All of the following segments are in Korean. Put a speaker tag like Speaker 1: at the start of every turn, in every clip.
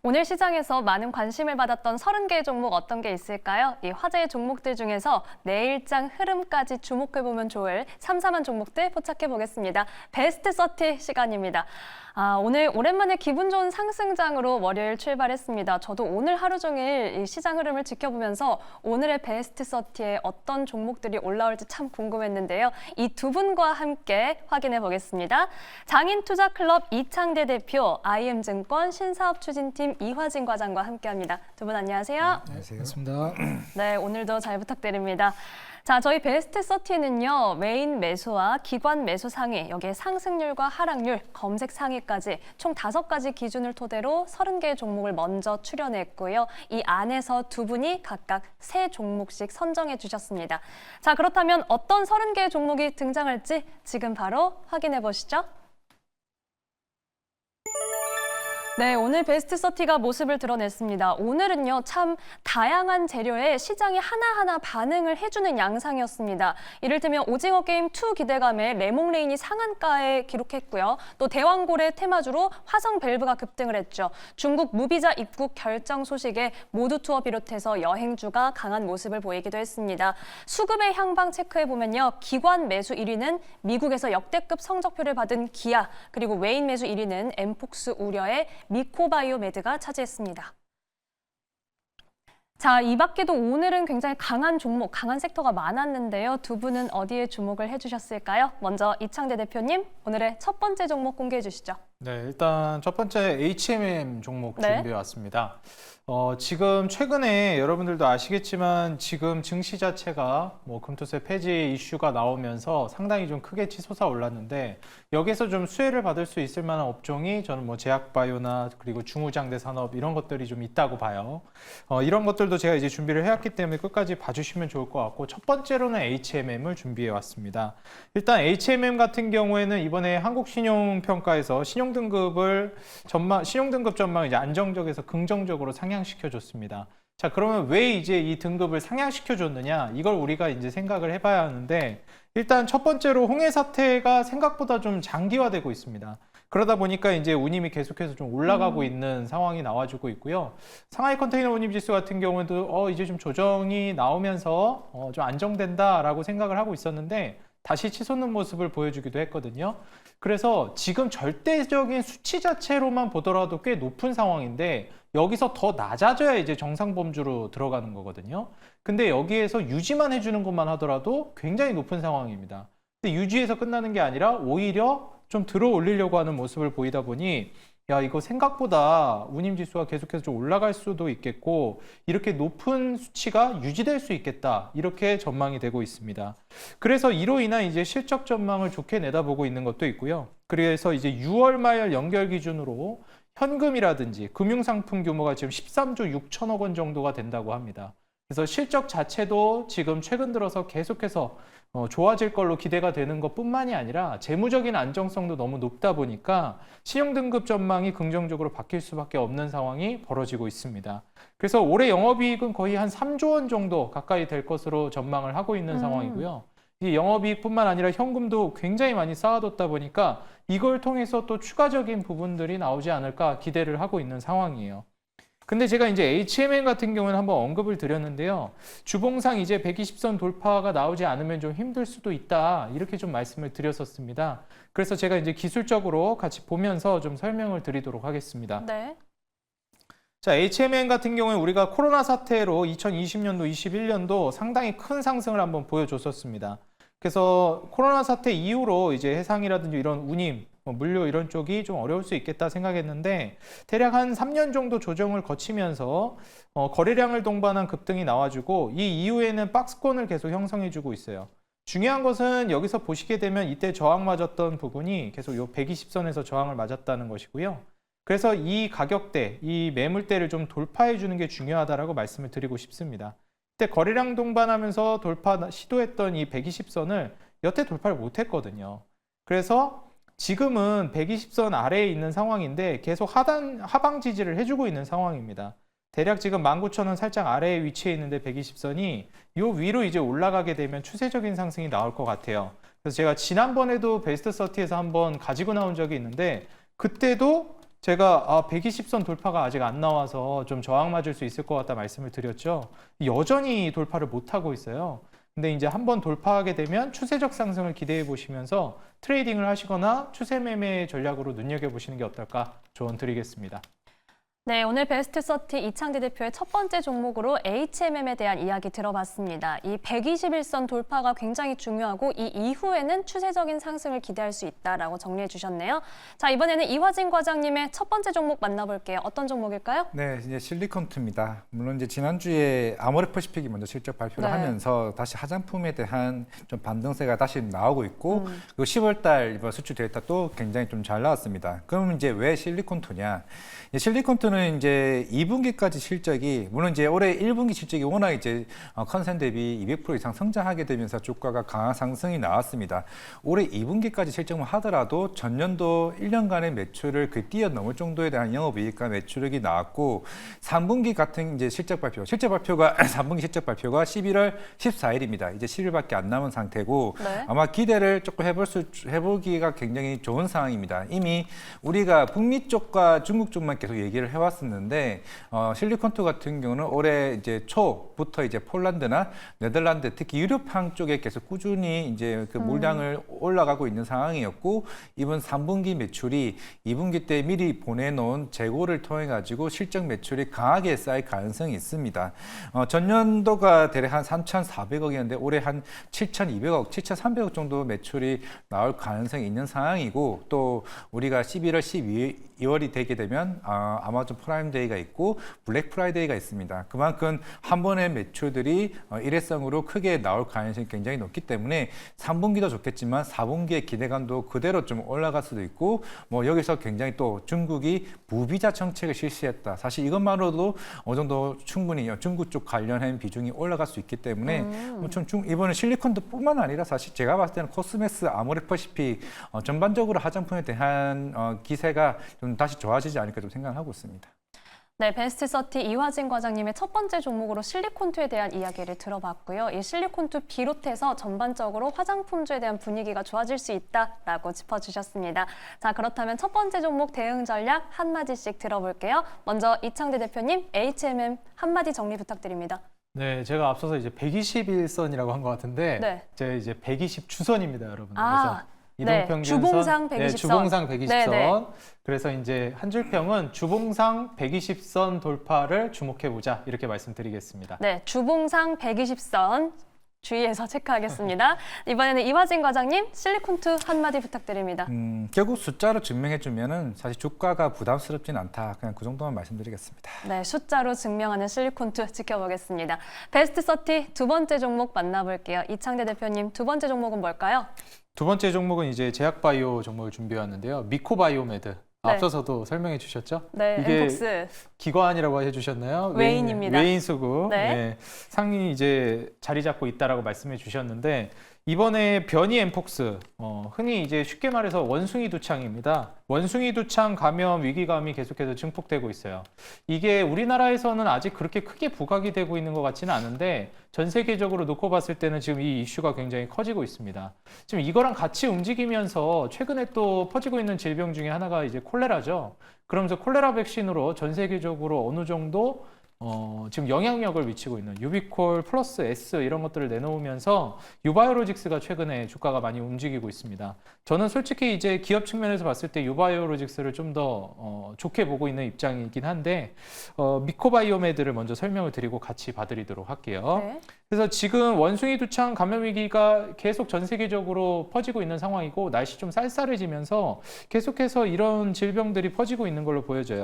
Speaker 1: 오늘 시장에서 많은 관심을 받았던 30개의 종목 어떤 게 있을까요? 이 화제의 종목들 중에서 내일장 흐름까지 주목해보면 좋을 삼삼한 종목들 포착해 보겠습니다. 베스트 30 시간입니다. 오늘 오랜만에 기분 좋은 상승장으로 월요일 출발했습니다. 저도 오늘 하루 종일 이 시장 흐름을 지켜보면서 오늘의 베스트 30에 어떤 종목들이 올라올지 참 궁금했는데요. 이 두 분과 함께 확인해 보겠습니다. 장인투자클럽 이창대 대표, IM증권 신사업추진팀 이화진 과장과 함께합니다. 두 분 안녕하세요.
Speaker 2: 안녕하세요. 반갑습니다.
Speaker 1: 네, 오늘도 잘 부탁드립니다. 자, 저희 베스트 30는요, 메인 매수와 기관 매수 상위, 여기에 상승률과 하락률, 검색 상위까지 총 5가지 기준을 토대로 30개의 종목을 먼저 추려냈고요. 이 안에서 두 분이 각각 3종목씩 선정해 주셨습니다. 자, 그렇다면 어떤 30개의 종목이 등장할지 지금 바로 확인해 보시죠. 네, 오늘 베스트 30가 모습을 드러냈습니다. 오늘은요, 참 다양한 재료에 시장이 하나하나 반응을 해주는 양상이었습니다. 이를테면 오징어 게임 2 기대감에 레몽레인이 상한가에 기록했고요. 또 대왕고래 테마주로 화성 밸브가 급등을 했죠. 중국 무비자 입국 결정 소식에 모두 투어 비롯해서 여행주가 강한 모습을 보이기도 했습니다. 수급의 향방 체크해보면요, 기관 매수 1위는 미국에서 역대급 성적표를 받은 기아, 그리고 외인 매수 1위는 엠폭스 우려의 미코바이오메드가 차지했습니다. 자, 이 밖에도 오늘은 굉장히 강한 종목, 강한 섹터가 많았는데요. 두 분은 어디에 주목을 해주셨을까요? 먼저 이창대 대표님, 오늘의 첫 번째 종목 공개해 주시죠.
Speaker 2: 네, 일단 첫 번째 HMM 종목 준비해 왔습니다. 지금 최근에 여러분들도 아시겠지만 지금 증시 자체가 금토세 폐지 이슈가 나오면서 상당히 좀 크게 치솟아 올랐는데 여기서 좀 수혜를 받을 수 있을 만한 업종이 저는 제약바이오나 그리고 중후장대 산업 이런 것들이 좀 있다고 봐요. 이런 것들도 제가 이제 준비를 해왔기 때문에 끝까지 봐주시면 좋을 것 같고 첫 번째로는 HMM을 준비해 왔습니다. 일단 HMM 같은 경우에는 이번에 한국신용평가에서 신용등급 전망을 이제 안정적에서 긍정적으로 상향시켜줬습니다. 자, 그러면 왜 이제 이 등급을 상향시켜줬느냐? 이걸 우리가 이제 생각을 해봐야 하는데, 일단 첫 번째로 홍해 사태가 생각보다 좀 장기화되고 있습니다. 그러다 보니까 이제 운임이 계속해서 좀 올라가고 있는 상황이 나와주고 있고요. 상하이 컨테이너 운임 지수 같은 경우에도 이제 좀 조정이 나오면서 좀 안정된다라고 생각을 하고 있었는데, 다시 치솟는 모습을 보여주기도 했거든요. 그래서 지금 절대적인 수치 자체로만 보더라도 꽤 높은 상황인데 여기서 더 낮아져야 이제 정상 범주로 들어가는 거거든요. 근데 여기에서 유지만 해주는 것만 하더라도 굉장히 높은 상황입니다. 근데 유지해서 끝나는 게 아니라 오히려 좀 들어 올리려고 하는 모습을 보이다 보니 야, 이거 생각보다 운임지수가 계속해서 좀 올라갈 수도 있겠고 이렇게 높은 수치가 유지될 수 있겠다, 이렇게 전망이 되고 있습니다. 그래서 이로 인한 이제 실적 전망을 좋게 내다보고 있는 것도 있고요. 그래서 이제 6월 말 연결 기준으로 현금이라든지 금융상품 규모가 지금 13조 6천억 원 정도가 된다고 합니다. 그래서 실적 자체도 지금 최근 들어서 계속해서 좋아질 걸로 기대가 되는 것뿐만이 아니라 재무적인 안정성도 너무 높다 보니까 신용등급 전망이 긍정적으로 바뀔 수밖에 없는 상황이 벌어지고 있습니다. 그래서 올해 영업이익은 거의 한 3조 원 정도 가까이 될 것으로 전망을 하고 있는 상황이고요. 이 영업이익뿐만 아니라 현금도 굉장히 많이 쌓아뒀다 보니까 이걸 통해서 또 추가적인 부분들이 나오지 않을까 기대를 하고 있는 상황이에요. 근데 제가 이제 HMM 같은 경우는 한번 언급을 드렸는데요. 주봉상 이제 120선 돌파가 나오지 않으면 좀 힘들 수도 있다, 이렇게 좀 말씀을 드렸었습니다. 그래서 제가 이제 기술적으로 같이 보면서 좀 설명을 드리도록 하겠습니다.
Speaker 1: 네.
Speaker 2: 자, HMM 같은 경우에 우리가 코로나 사태로 2020년도, 21년도 상당히 큰 상승을 한번 보여줬었습니다. 그래서 코로나 사태 이후로 이제 해상이라든지 이런 운임, 물류 이런 쪽이 좀 어려울 수 있겠다 생각했는데 대략 한 3년 정도 조정을 거치면서 거래량을 동반한 급등이 나와주고 이 이후에는 박스권을 계속 형성해주고 있어요. 중요한 것은 여기서 보시게 되면 이때 저항 맞았던 부분이 계속 요 120선에서 저항을 맞았다는 것이고요. 그래서 이 가격대, 이 매물대를 좀 돌파해주는 게 중요하다라고 말씀을 드리고 싶습니다. 그때 거래량 동반하면서 돌파 시도했던 이 120선을 여태 돌파를 못했거든요. 그래서 지금은 120선 아래에 있는 상황인데 계속 하방 지지를 해주고 있는 상황입니다. 대략 지금 19,000원 살짝 아래에 위치해 있는데 120선이 요 위로 이제 올라가게 되면 추세적인 상승이 나올 것 같아요. 그래서 제가 지난번에도 베스트 30에서 한번 가지고 나온 적이 있는데 그때도 제가 120선 돌파가 아직 안 나와서 좀 저항 맞을 수 있을 것 같다 말씀을 드렸죠. 여전히 돌파를 못 하고 있어요. 근데 이제 한번 돌파하게 되면 추세적 상승을 기대해 보시면서 트레이딩을 하시거나 추세 매매 전략으로 눈여겨보시는 게 어떨까 조언 드리겠습니다.
Speaker 1: 네, 오늘 베스트 30 이창대 대표의 첫 번째 종목으로 HMM에 대한 이야기 들어봤습니다. 이 121선 돌파가 굉장히 중요하고 이 이후에는 추세적인 상승을 기대할 수 있다라고 정리해 주셨네요. 자, 이번에는 이화진 과장님의 첫 번째 종목 만나볼게요. 어떤 종목일까요?
Speaker 3: 네, 이제 실리콘투입니다. 물론 이제 지난주에 아모레퍼시픽이 먼저 실적 발표를
Speaker 1: 네.
Speaker 3: 하면서 다시 화장품에 대한 좀 반등세가 다시 나오고 있고 그리고 10월 달 이번 수출 데이터 또 굉장히 좀 잘 나왔습니다. 그럼 이제 왜 실리콘투냐? 실리콘투는 이제 2분기까지 실적이 물론 이제 올해 1분기 실적이 워낙 이제 컨센 대비 200% 이상 성장하게 되면서 주가가 강한 상승이 나왔습니다. 올해 2분기까지 실적만 하더라도 전년도 1년간의 매출을 뛰어넘을 정도에 대한 영업이익과 매출액이 나왔고 3분기 같은 이제 실적 발표가 3분기 실적 발표가 11월 14일입니다. 이제 10일밖에 안 남은 상태고
Speaker 1: 네.
Speaker 3: 아마 기대를 조금 해보기가 굉장히 좋은 상황입니다. 이미 우리가 북미 쪽과 중국 쪽만 계속 얘기를 해왔었는데 실리콘투 같은 경우는 올해 이제 초부터 이제 폴란드나 네덜란드 특히 유럽향 쪽에 계속 꾸준히 이제 그 물량을 올라가고 있는 상황이었고 이번 3분기 매출이 2분기 때 미리 보내놓은 재고를 통해 가지고 실적 매출이 강하게 쌓일 가능성이 있습니다. 전년도가 대략 한 3,400억이었는데 올해 한 7,200억, 7,300억 정도 매출이 나올 가능성이 있는 상황이고 또 우리가 11월, 12월이 되게 되면 아마존 프라임데이가 있고 블랙 프라이데이가 있습니다. 그만큼 한 번의 매출들이 일회성으로 크게 나올 가능성이 굉장히 높기 때문에 3분기도 좋겠지만 4분기의 기대감도 그대로 좀 올라갈 수도 있고 뭐 여기서 굉장히 또 중국이 무비자 정책을 실시했다. 사실 이것만으로도 어느 정도 충분히 중국 쪽 관련한 비중이 올라갈 수 있기 때문에 이번에 실리콘도뿐만 아니라 사실 제가 봤을 때는 코스메스, 아모레퍼시픽 전반적으로 화장품에 대한 기세가 좀 다시 좋아지지 않을까 좀 생각하고 있습니다.
Speaker 1: 네, 베스트 30 이화진 과장님의 첫 번째 종목으로 실리콘투에 대한 이야기를 들어봤고요. 이 실리콘투 비롯해서 전반적으로 화장품주에 대한 분위기가 좋아질 수 있다라고 짚어주셨습니다. 자, 그렇다면 첫 번째 종목 대응 전략 한마디씩 들어볼게요. 먼저 이창대 대표님, HMM 한마디 정리 부탁드립니다.
Speaker 2: 네, 제가 앞서서 이제 121선이라고 한 것 같은데
Speaker 1: 네.
Speaker 2: 제 이제 120주선입니다, 여러분.
Speaker 1: 아,
Speaker 2: 그래서
Speaker 1: 네,
Speaker 2: 이동평균선,
Speaker 1: 주봉상 120선.
Speaker 2: 네, 주봉상 120선.
Speaker 1: 네, 네.
Speaker 2: 그래서 이제 한 줄평은 주봉상 120선 돌파를 주목해 보자 이렇게 말씀드리겠습니다.
Speaker 1: 네, 주봉상 120선 주의해서 체크하겠습니다. 이번에는 이화진 과장님, 실리콘투 한마디 부탁드립니다.
Speaker 3: 결국 숫자로 증명해주면은 사실 주가가 부담스럽진 않다. 그냥 그 정도만 말씀드리겠습니다.
Speaker 1: 네, 숫자로 증명하는 실리콘투 지켜보겠습니다. 베스트 30 두 번째 종목 만나볼게요. 이창대 대표님, 두 번째 종목은 뭘까요?
Speaker 2: 두 번째 종목은 이제 제약바이오 종목을 준비해왔는데요. 미코바이오메드.
Speaker 1: 네.
Speaker 2: 앞서서도 설명해 주셨죠?
Speaker 1: 네,
Speaker 2: 이게
Speaker 1: 엠폭스.
Speaker 2: 기관이라고 해주셨나요?
Speaker 1: 외인입니다.
Speaker 2: 외인수급.
Speaker 1: 네.
Speaker 2: 네. 상위 이제 자리 잡고 있다라고 말씀해 주셨는데 이번에 변이 엠폭스, 흔히 이제 쉽게 말해서 원숭이 두창입니다. 원숭이 두창 감염 위기감이 계속해서 증폭되고 있어요. 이게 우리나라에서는 아직 그렇게 크게 부각이 되고 있는 것 같지는 않은데 전 세계적으로 놓고 봤을 때는 지금 이 이슈가 굉장히 커지고 있습니다. 지금 이거랑 같이 움직이면서 최근에 또 퍼지고 있는 질병 중에 하나가 이제 콜레라죠. 그러면서 콜레라 백신으로 전 세계적으로 어느 정도 지금 영향력을 미치고 있는 유비콜 플러스 S 이런 것들을 내놓으면서 유바이오로직스가 최근에 주가가 많이 움직이고 있습니다. 저는 솔직히 이제 기업 측면에서 봤을 때 유바이오로직스를 좀 더 좋게 보고 있는 입장이긴 한데 미코바이오메드를 먼저 설명을 드리고 같이 봐드리도록 할게요.
Speaker 1: 네.
Speaker 2: 그래서 지금 원숭이 두창 감염 위기가 계속 전 세계적으로 퍼지고 있는 상황이고 날씨 좀 쌀쌀해지면서 계속해서 이런 질병들이 퍼지고 있는 걸로 보여져요.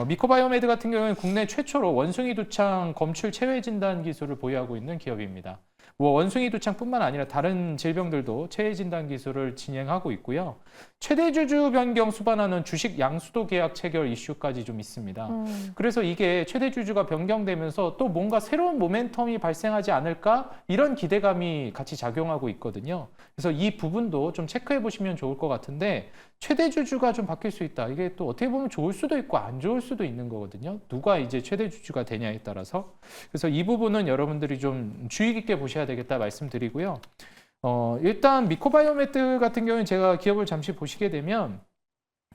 Speaker 2: 미코바이오메드 같은 경우는 국내 최초로 원숭이 두창 검출 체외 진단 기술을 보유하고 있는 기업입니다. 원숭이 두창뿐만 아니라 다른 질병들도 체외 진단 기술을 진행하고 있고요. 최대 주주 변경 수반하는 주식 양수도 계약 체결 이슈까지 좀 있습니다. 그래서 이게 최대 주주가 변경되면서 또 뭔가 새로운 모멘텀이 발생하지 않을까 이런 기대감이 같이 작용하고 있거든요. 그래서 이 부분도 좀 체크해 보시면 좋을 것 같은데 최대 주주가 좀 바뀔 수 있다. 이게 또 어떻게 보면 좋을 수도 있고 안 좋을 수도 있는 거거든요. 누가 이제 최대 주주가 되냐에 따라서. 그래서 이 부분은 여러분들이 좀 주의 깊게 보셔야 되겠다 말씀드리고요. 일단 미코바이오메드 같은 경우는 제가 기업을 잠시 보시게 되면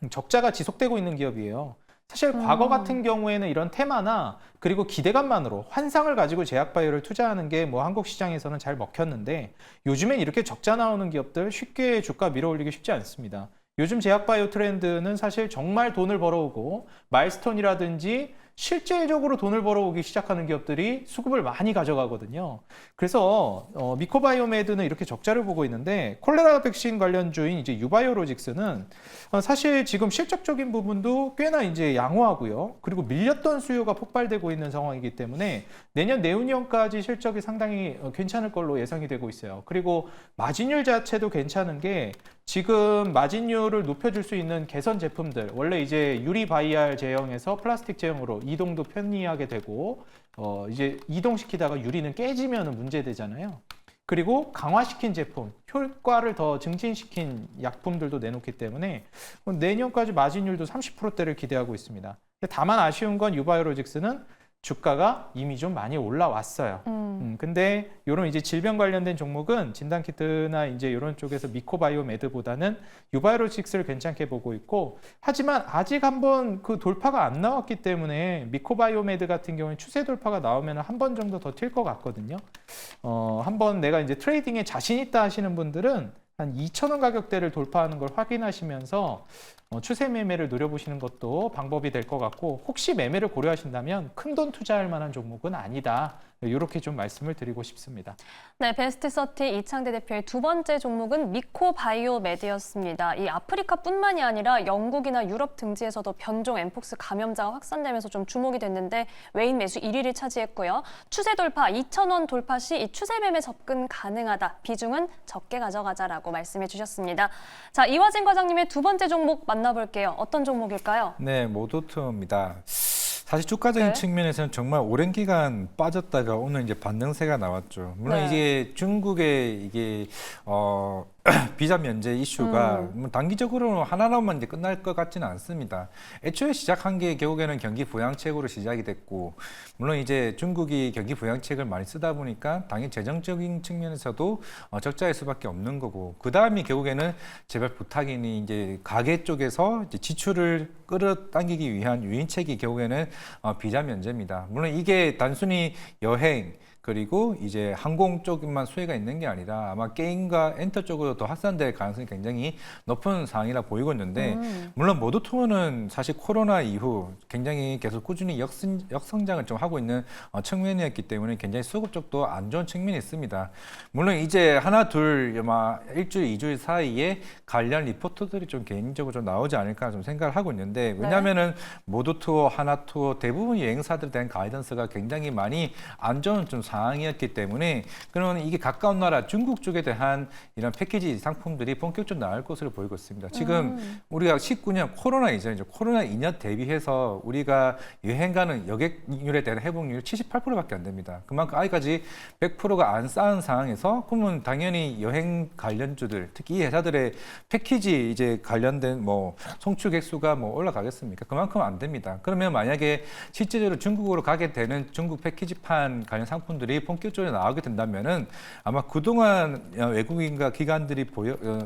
Speaker 2: 적자가 지속되고 있는 기업이에요. 사실 과거 같은 경우에는 이런 테마나 그리고 기대감만으로 환상을 가지고 제약바이오를 투자하는 게 뭐 한국 시장에서는 잘 먹혔는데 요즘엔 이렇게 적자 나오는 기업들 쉽게 주가 밀어올리기 쉽지 않습니다. 요즘 제약바이오 트렌드는 사실 정말 돈을 벌어오고 마일스톤이라든지 실질적으로 돈을 벌어오기 시작하는 기업들이 수급을 많이 가져가거든요. 그래서 미코바이오메드는 이렇게 적자를 보고 있는데 콜레라 백신 관련주인 이제 유바이오로직스는 사실 지금 실적적인 부분도 꽤나 이제 양호하고요. 그리고 밀렸던 수요가 폭발되고 있는 상황이기 때문에 내년 내후년까지 실적이 상당히 괜찮을 걸로 예상이 되고 있어요. 그리고 마진율 자체도 괜찮은 게 지금 마진율을 높여줄 수 있는 개선 제품들, 원래 이제 유리 바이알 제형에서 플라스틱 제형으로 이동도 편리하게 되고 이제 이동시키다가 유리는 깨지면 문제되잖아요. 그리고 강화시킨 제품, 효과를 더 증진시킨 약품들도 내놓기 때문에 내년까지 마진율도 30%대를 기대하고 있습니다. 다만 아쉬운 건 유바이오로직스는 주가가 이미 좀 많이 올라왔어요. 근데 이런 이제 질병 관련된 종목은 진단키트나 이제 이런 쪽에서 미코바이오메드보다는 유바이오로직스를 괜찮게 보고 있고, 하지만 아직 한번 그 돌파가 안 나왔기 때문에 미코바이오메드 같은 경우는 추세 돌파가 나오면 한 번 정도 더 튈 것 같거든요. 한번 내가 이제 트레이딩에 자신 있다 하시는 분들은 한 2,000원 가격대를 돌파하는 걸 확인하시면서 추세 매매를 노려보시는 것도 방법이 될 것 같고, 혹시 매매를 고려하신다면 큰돈 투자할 만한 종목은 아니다. 이렇게 좀 말씀을 드리고 싶습니다.
Speaker 1: 네, 베스트 30 이창대 대표의 두 번째 종목은 미코바이오메드였습니다. 이 아프리카뿐만이 아니라 영국이나 유럽 등지에서도 변종 엠폭스 감염자가 확산되면서 좀 주목이 됐는데 외인 매수 1위를 차지했고요. 추세 돌파 2,000원 돌파 시 이 추세 매매 접근 가능하다. 비중은 적게 가져가자라고 말씀해 주셨습니다. 자, 이화진 과장님의 두 번째 종목 만나볼게요. 어떤 종목일까요?
Speaker 3: 네, 모도트입니다. 사실 주가적인
Speaker 1: 네.
Speaker 3: 측면에서는 정말 오랜 기간 빠졌다가 오늘 이제 반등세가 나왔죠. 물론
Speaker 1: 네.
Speaker 3: 이게 중국의 이게 비자 면제 이슈가 뭐 단기적으로 하나로만 이제 끝날 것 같지는 않습니다. 애초에 시작한 게 결국에는 경기 부양책으로 시작이 됐고, 물론 이제 중국이 경기 부양책을 많이 쓰다 보니까 당연히 재정적인 측면에서도 적자일 수밖에 없는 거고, 그 다음이 결국에는 제발 부탁이니 이제 가계 쪽에서 이제 지출을 끌어당기기 위한 유인책이 결국에는 비자 면제입니다. 물론 이게 단순히 여행 그리고 이제 항공 쪽만 수혜가 있는 게 아니라 아마 게임과 엔터 쪽으로 더 확산될 가능성이 굉장히 높은 상황이라 보이고 있는데, 물론 모두 투어는 사실 코로나 이후 굉장히 계속 꾸준히 역성장을 좀 하고 있는 측면이었기 때문에 굉장히 수급 쪽도 안 좋은 측면이 있습니다. 물론 이제 하나 둘 아마 일주일 이주일 사이에 관련 리포트들이 좀 개인적으로 좀 나오지 않을까 좀 생각을 하고 있는데, 왜냐하면은 모두 투어, 하나 투어 대부분 여행사들에 대한 가이던스가 굉장히 많이 안 좋은 좀 상황이었기 때문에, 그러면 이게 가까운 나라 중국 쪽에 대한 이런 패키지 상품들이 본격적으로 나올 것으로 보이고 있습니다. 지금 우리가 19년 코로나 이전이죠. 코로나 2년 대비해서 우리가 여행 가는 여객률에 대한 회복률 78%밖에 안 됩니다. 그만큼 아직까지 100%가 안 쌓은 상황에서, 그러면 당연히 여행 관련주들, 특히 이 회사들의 패키지 이제 관련된 뭐 송출객 수가 뭐 올라가겠습니까? 그만큼 안 됩니다. 그러면 만약에 실제적으로 중국으로 가게 되는 중국 패키지판 관련 상품들이 본격적으로 나오게 된다면은 아마 그동안 외국인과 기관들이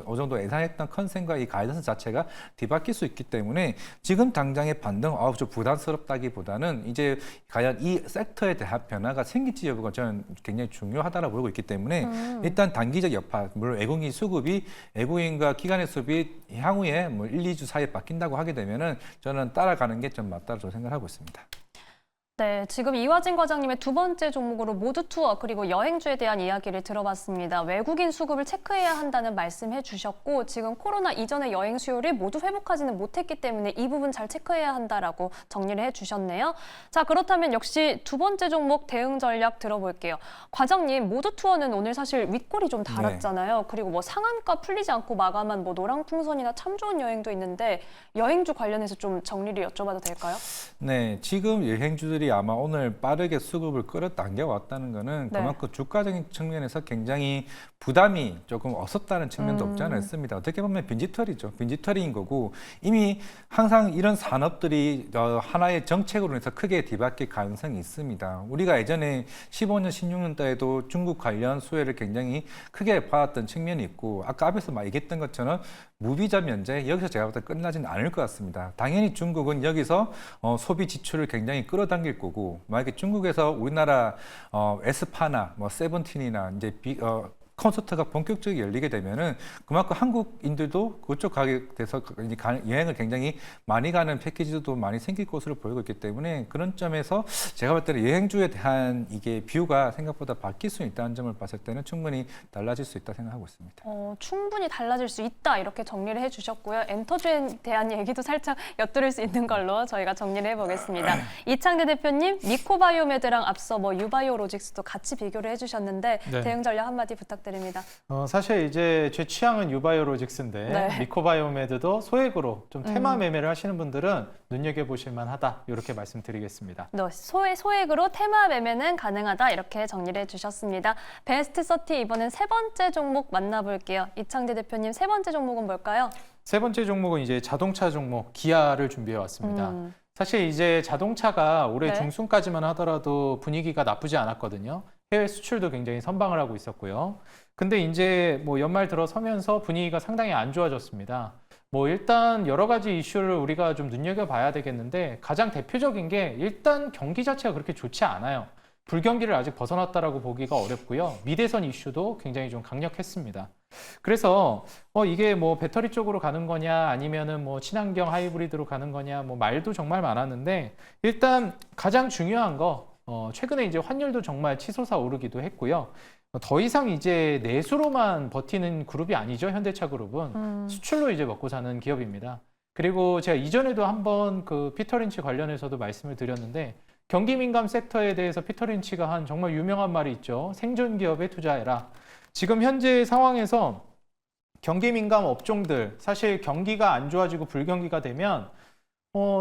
Speaker 3: 어느 정도 예상했던 컨센과 이 가이던스 자체가 뒤바뀔 수 있기 때문에 지금 당장의 반등 좀 부담스럽다기보다는 이제 과연 이 섹터에 대한 변화가 생길지 여부가 저는 굉장히 중요하다고 보고 있기 때문에 일단 단기적 여파, 물론 외국인 수급이 외국인과 기관의 수급이 향후에 뭐 1, 2주 사이에 바뀐다고 하게 되면은 저는 따라가는 게 좀 맞다고 생각하고 있습니다.
Speaker 1: 네, 지금 이화진 과장님의 두 번째 종목으로 모두 투어 그리고 여행주에 대한 이야기를 들어봤습니다. 외국인 수급을 체크해야 한다는 말씀해 주셨고, 지금 코로나 이전의 여행 수요를 모두 회복하지는 못했기 때문에 이 부분 잘 체크해야 한다라고 정리를 해 주셨네요. 자, 그렇다면 역시 두 번째 종목 대응 전략 들어볼게요. 과장님, 모두 투어는 오늘 사실 윗골이 좀 달았잖아요. 그리고 뭐 상한가 풀리지 않고 마감한 뭐 노랑풍선이나 참 좋은 여행도 있는데 여행주 관련해서 좀 정리를 여쭤봐도 될까요?
Speaker 3: 네, 지금 여행주들이 아마 오늘 빠르게 수급을 끌어당겨 왔다는 거는 그만큼 주가적인 측면에서 굉장히 부담이 조금 없었다는 측면도 없지 않아 있습니다. 어떻게 보면 빈지털이죠. 빈지털이인 거고, 이미 항상 이런 산업들이 하나의 정책으로 해서 크게 뒤바뀔 가능성이 있습니다. 우리가 예전에 15년, 16년대에도 중국 관련 수혜를 굉장히 크게 받았던 측면이 있고, 아까 앞에서 막 얘기했던 것처럼 무비자 면제 여기서 제가 볼 때 끝나지는 않을 것 같습니다. 당연히 중국은 여기서 소비 지출을 굉장히 끌어당길 거고, 만약에 중국에서 우리나라 에스파나 뭐 세븐틴이나 이제 콘서트가 본격적으로 열리게 되면은 그만큼 한국인들도 그쪽 가게 돼서 여행을 굉장히 많이 가는 패키지도 많이 생길 것으로 보이고 있기 때문에, 그런 점에서 제가 볼 때는 여행주에 대한 이게 뷰가 생각보다 바뀔 수 있다는 점을 봤을 때는 충분히 달라질 수 있다 생각하고 있습니다.
Speaker 1: 충분히 달라질 수 있다 이렇게 정리를 해주셨고요. 엔터주에 대한 얘기도 살짝 엿들을 수 있는 걸로 저희가 정리를 해보겠습니다. 이창대 대표님, 미코바이오메드랑 앞서 뭐 유바이오로직스도 같이 비교를 해주셨는데
Speaker 2: 네.
Speaker 1: 대응 전략 한마디 부탁드립니다.
Speaker 2: 사실 이제 제 취향은 유바이오로직스인데
Speaker 1: 네.
Speaker 2: 미코바이오메드도 소액으로 좀 테마 매매를 하시는 분들은 눈여겨보실 만하다 이렇게 말씀드리겠습니다.
Speaker 1: 소액으로 테마 매매는 가능하다 이렇게 정리를 해주셨습니다. 베스트 30 이번엔 세 번째 종목 만나볼게요. 이창재 대표님 세 번째 종목은 뭘까요?
Speaker 2: 세 번째 종목은 이제 자동차 종목 기아를 준비해 왔습니다. 사실 이제 자동차가 올해
Speaker 1: 네.
Speaker 2: 중순까지만 하더라도 분위기가 나쁘지 않았거든요. 해외 수출도 굉장히 선방을 하고 있었고요. 근데 이제 뭐 연말 들어서면서 분위기가 상당히 안 좋아졌습니다. 뭐 일단 여러 가지 이슈를 우리가 좀 눈여겨봐야 되겠는데, 가장 대표적인 게 일단 경기 자체가 그렇게 좋지 않아요. 불경기를 아직 벗어났다라고 보기가 어렵고요. 미대선 이슈도 굉장히 좀 강력했습니다. 그래서 이게 뭐 배터리 쪽으로 가는 거냐 아니면은 뭐 친환경 하이브리드로 가는 거냐 뭐 말도 정말 많았는데, 일단 가장 중요한 거 최근에 이제 환율도 정말 치솟아 오르기도 했고요. 더 이상 이제 내수로만 버티는 그룹이 아니죠. 현대차 그룹은 수출로 이제 먹고 사는 기업입니다. 그리고 제가 이전에도 한번 그 피터 린치 관련해서도 말씀을 드렸는데, 경기 민감 섹터에 대해서 피터 린치가 한 정말 유명한 말이 있죠. 생존 기업에 투자해라. 지금 현재 상황에서 경기 민감 업종들, 사실 경기가 안 좋아지고 불경기가 되면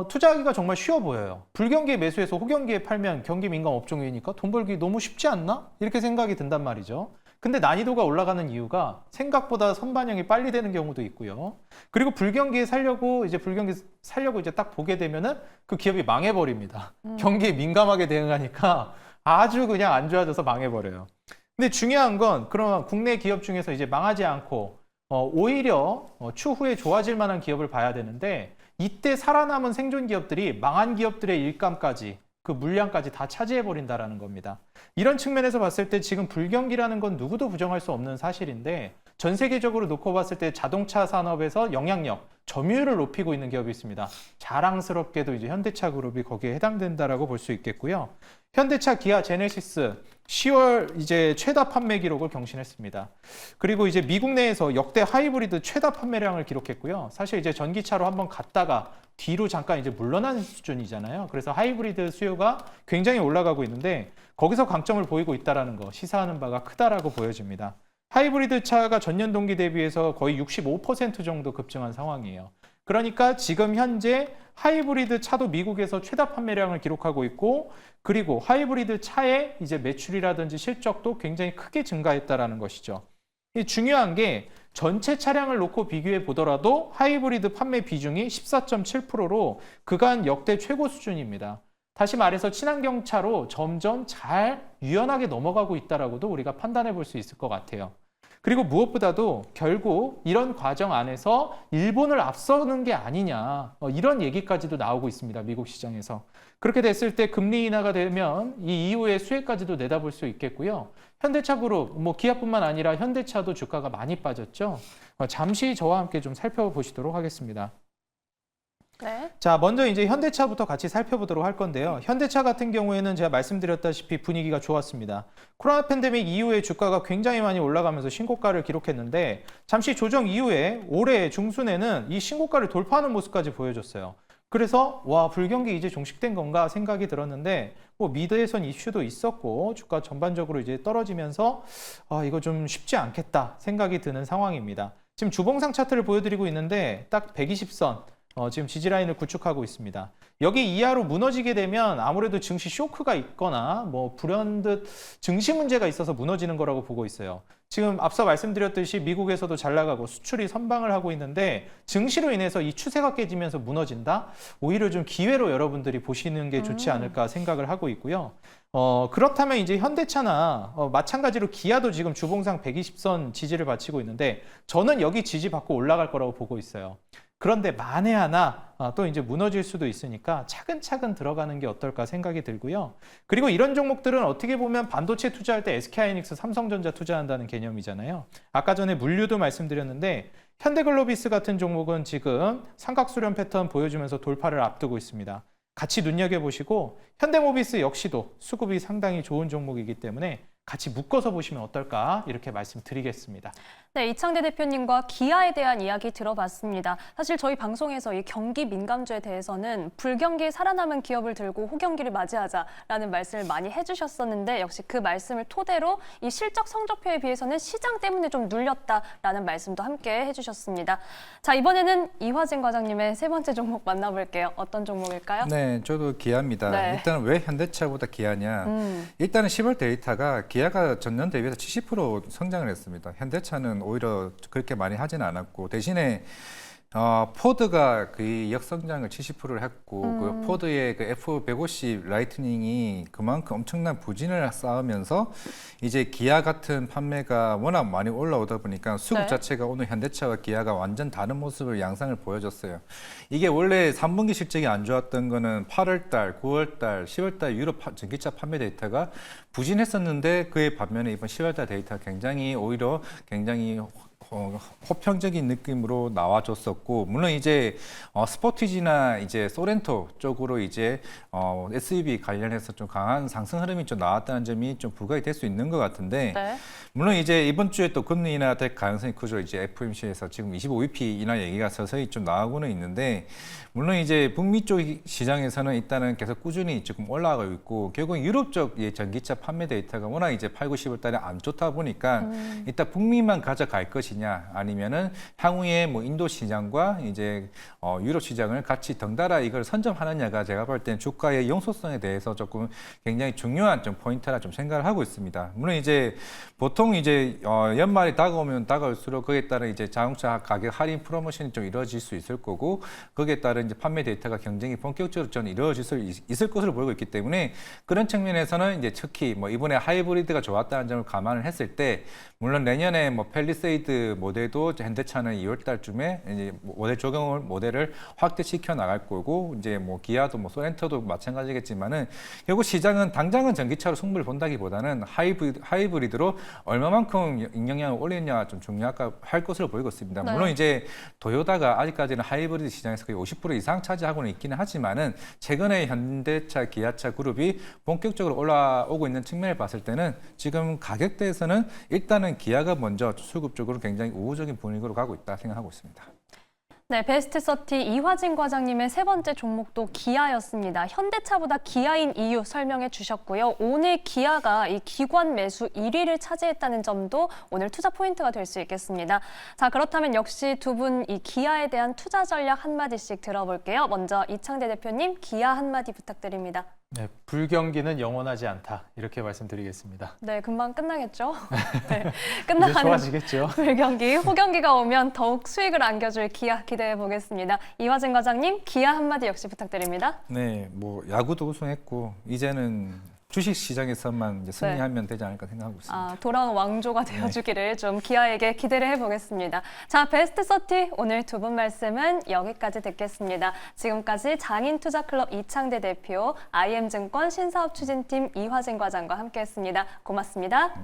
Speaker 2: 투자하기가 정말 쉬워 보여요. 불경기에 매수해서 호경기에 팔면 경기 민감 업종이니까 돈 벌기 너무 쉽지 않나? 이렇게 생각이 든단 말이죠. 근데 난이도가 올라가는 이유가 생각보다 선반영이 빨리 되는 경우도 있고요. 그리고 불경기에 살려고 이제 딱 보게 되면은 그 기업이 망해버립니다. 경기에 민감하게 대응하니까 아주 그냥 안 좋아져서 망해버려요. 근데 중요한 건 그런 국내 기업 중에서 이제 망하지 않고 오히려 추후에 좋아질 만한 기업을 봐야 되는데, 이때 살아남은 생존 기업들이 망한 기업들의 일감까지 그 물량까지 다 차지해버린다라는 겁니다. 이런 측면에서 봤을 때 지금 불경기라는 건 누구도 부정할 수 없는 사실인데, 전 세계적으로 놓고 봤을 때 자동차 산업에서 영향력, 점유율을 높이고 있는 기업이 있습니다. 자랑스럽게도 이제 현대차 그룹이 거기에 해당된다라고 볼 수 있겠고요. 현대차, 기아, 제네시스 10월 이제 최다 판매 기록을 경신했습니다. 그리고 이제 미국 내에서 역대 하이브리드 최다 판매량을 기록했고요. 사실 이제 전기차로 한번 갔다가 뒤로 잠깐 이제 물러나는 수준이잖아요. 그래서 하이브리드 수요가 굉장히 올라가고 있는데, 거기서 강점을 보이고 있다는 거 시사하는 바가 크다라고 보여집니다. 하이브리드 차가 전년 동기 대비해서 거의 65% 정도 급증한 상황이에요. 그러니까 지금 현재 하이브리드 차도 미국에서 최다 판매량을 기록하고 있고, 그리고 하이브리드 차의 이제 매출이라든지 실적도 굉장히 크게 증가했다라는 것이죠. 이 중요한 게 전체 차량을 놓고 비교해 보더라도 하이브리드 판매 비중이 14.7%로 그간 역대 최고 수준입니다. 다시 말해서 친환경차로 점점 잘 유연하게 넘어가고 있다라고도 우리가 판단해 볼 수 있을 것 같아요. 그리고 무엇보다도 결국 이런 과정 안에서 일본을 앞서는 게 아니냐, 이런 얘기까지도 나오고 있습니다. 미국 시장에서. 그렇게 됐을 때 금리 인하가 되면 이 이후의 수혜까지도 내다볼 수 있겠고요. 현대차 그룹, 뭐 기아뿐만 아니라 현대차도 주가가 많이 빠졌죠. 잠시 저와 함께 좀 살펴보시도록 하겠습니다.
Speaker 1: 네.
Speaker 2: 자, 먼저 이제 현대차부터 같이 살펴보도록 할 건데요. 현대차 같은 경우에는 제가 말씀드렸다시피 분위기가 좋았습니다. 코로나 팬데믹 이후에 주가가 굉장히 많이 올라가면서 신고가를 기록했는데, 잠시 조정 이후에 올해 중순에는 이 신고가를 돌파하는 모습까지 보여줬어요. 그래서 와, 불경기 이제 종식된 건가 생각이 들었는데, 뭐 미드에선 이슈도 있었고 주가 전반적으로 이제 떨어지면서 이거 좀 쉽지 않겠다 생각이 드는 상황입니다. 지금 주봉상 차트를 보여드리고 있는데 딱 120선 지금 지지라인을 구축하고 있습니다. 여기 이하로 무너지게 되면 아무래도 증시 쇼크가 있거나 뭐 불현듯 증시 문제가 있어서 무너지는 거라고 보고 있어요. 지금 앞서 말씀드렸듯이 미국에서도 잘 나가고 수출이 선방을 하고 있는데 증시로 인해서 이 추세가 깨지면서 무너진다? 오히려 좀 기회로 여러분들이 보시는 게 좋지 않을까 생각을 하고 있고요. 그렇다면 이제 현대차나 마찬가지로 기아도 지금 주봉상 120선 지지를 바치고 있는데 저는 여기 지지 받고 올라갈 거라고 보고 있어요. 그런데 만에 하나 또 이제 무너질 수도 있으니까 차근차근 들어가는 게 어떨까 생각이 들고요. 그리고 이런 종목들은 어떻게 보면 반도체 투자할 때 SK하이닉스, 삼성전자 투자한다는 개념이잖아요. 아까 전에 물류도 말씀드렸는데 현대글로비스 같은 종목은 지금 삼각수렴 패턴 보여주면서 돌파를 앞두고 있습니다. 같이 눈여겨보시고 현대모비스 역시도 수급이 상당히 좋은 종목이기 때문에 같이 묶어서 보시면 어떨까 이렇게 말씀드리겠습니다.
Speaker 1: 네, 이창대 대표님과 기아에 대한 이야기 들어봤습니다. 사실 저희 방송에서 이 경기 민감주에 대해서는 불경기에 살아남은 기업을 들고 호경기를 맞이하자라는 말씀을 많이 해주셨었는데 역시 그 말씀을 토대로 이 실적 성적표에 비해서는 시장 때문에 좀 눌렸다라는 말씀도 함께 해주셨습니다. 자, 이번에는 이화진 과장님의 세 번째 종목 만나볼게요. 어떤 종목일까요?
Speaker 3: 네, 저도 기아입니다.
Speaker 1: 네.
Speaker 3: 일단 왜 현대차보다 기아냐? 일단은 10월 데이터가 기아가 전년 대비해서 70% 성장을 했습니다. 현대차는 오히려 그렇게 많이 하진 않았고 대신에 포드가 그 역성장을 70%를 했고 그 포드의 그 F150 라이트닝이 그만큼 엄청난 부진을 쌓으면서 이제 기아 같은 판매가 워낙 많이 올라오다 보니까 수급
Speaker 1: 네.
Speaker 3: 자체가 오늘 현대차와 기아가 완전 다른 모습을 양상을 보여줬어요. 이게 원래 3분기 실적이 안 좋았던 거는 8월 달, 9월 달, 10월 달 유럽 전기차 판매 데이터가 부진했었는데 그에 반면에 이번 10월 달 데이터가 오히려 굉장히 호평적인 느낌으로 나와줬었고 물론 이제 스포티지나 이제 소렌토 쪽으로 이제 SUV 관련해서 좀 강한 상승 흐름이 좀 나왔다는 점이 좀 부각이 될 수 있는 것 같은데
Speaker 1: 네.
Speaker 3: 물론 이제 이번 주에 또 금리 인하 될 가능성이 크죠. 이제 FOMC에서 지금 25bp 인하 얘기가 서서히 좀 나오고는 있는데 물론 이제 북미 쪽 시장에서는 일단은 계속 꾸준히 지금 올라가고 있고 결국 유럽 쪽 전기차 판매 데이터가 워낙 이제 8, 9, 10월 달에 안 좋다 보니까 일단 북미만 가져갈 것이냐 아니면은 향후에 뭐 인도 시장과 이제 유럽 시장을 같이 덩달아 이걸 선점하느냐가 제가 볼 때는 주가의 영속성에 대해서 조금 굉장히 중요한 좀 포인트라 좀 생각을 하고 있습니다. 물론 이제 보통 이제 연말이 다가오면 다가올수록 거기에 따른 이제 자동차 가격 할인 프로모션이 좀 이루어질 수 있을 거고 거기에 따른 이제 판매 데이터가 굉장히 본격적으로 좀 이루어질 수 있을 것으로 보이고 있기 때문에 그런 측면에서는 이제 특히 뭐 이번에 하이브리드가 좋았다는 점을 감안을 했을 때 물론 내년에 뭐 팰리세이드 모델도 현대차는 2월 달쯤에 이제 모델 적용을 모델을 확대시켜 나갈 거고 이제 뭐 기아도 뭐 소렌토도 마찬가지겠지만은 결국 시장은 당장은 전기차로 승부를 본다기보다는 하이브리드로 얼마만큼 영향을 올리느냐가 좀 중요할 것으로 보이고 있습니다.
Speaker 1: 네.
Speaker 3: 물론 이제 도요타가 아직까지는 하이브리드 시장에서 거의 50% 이상 차지하고는 있기는 하지만은 최근에 현대차, 기아차 그룹이 본격적으로 올라오고 있는 측면을 봤을 때는 지금 가격대에서는 일단은 기아가 먼저 수급 적으로 굉장히 우호적인 분위기로 가고 있다 생각하고 있습니다.
Speaker 1: 네, 베스트 30 이화진 과장님의 세 번째 종목도 기아였습니다. 현대차보다 기아인 이유 설명해 주셨고요. 오늘 기아가 이 기관 매수 1위를 차지했다는 점도 오늘 투자 포인트가 될 수 있겠습니다. 자, 그렇다면 역시 두 분 이 기아에 대한 투자 전략 한마디씩 들어볼게요. 먼저 이창대 대표님, 기아 한마디 부탁드립니다.
Speaker 2: 네, 불경기는 영원하지 않다 이렇게 말씀드리겠습니다.
Speaker 1: 네, 금방 끝나겠죠? 네,
Speaker 2: 이제
Speaker 1: 끝나가는
Speaker 2: 좋아지겠죠.
Speaker 1: 불경기, 호경기가 오면 더욱 수익을 안겨줄 기아 기대해 보겠습니다. 이화진 과장님, 기아 한마디 역시 부탁드립니다.
Speaker 3: 네, 뭐 야구도 우승했고 이제는 주식 시장에서만 이제 승리하면 되지 않을까 생각하고 있습니다.
Speaker 1: 돌아온 왕조가 되어주기를 좀 기아에게 기대를 해보겠습니다. 자, 베스트 30 오늘 두 분 말씀은 여기까지 듣겠습니다. 지금까지 장인투자클럽 이창대 대표, IM증권 신사업 추진팀 이화진 과장과 함께했습니다. 고맙습니다.